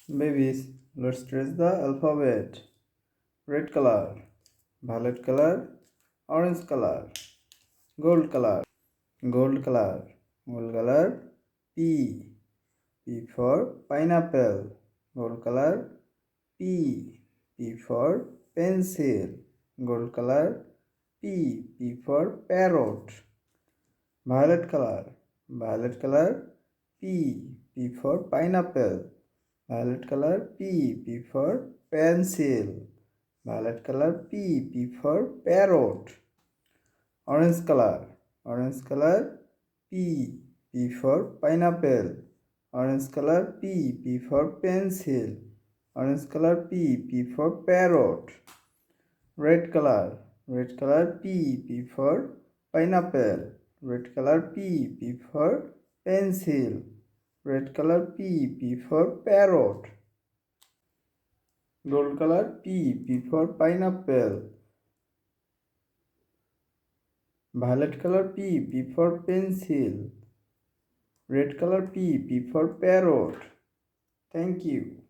Babies, let's trace the alphabet. Red color, violet color, orange color, gold color, gold color, gold color, P. P for pineapple, gold color, P. P for pencil, gold color, P. P for parrot. Violet color, violet color, P. P for pineapple. Violet color, P. P for pencil. Violet color, P. P for parrot. Orange color, orange color, P. P for pineapple. Orange color, P. P for pencil. Orange color, P. P for parrot. Red color, red color, P. P for pineapple. Red color, P. P for pencil. Red color, P. P for parrot. Gold color, P. P for pineapple. Violet color, P. P for pencil. Red color, P. P for parrot. Thank you.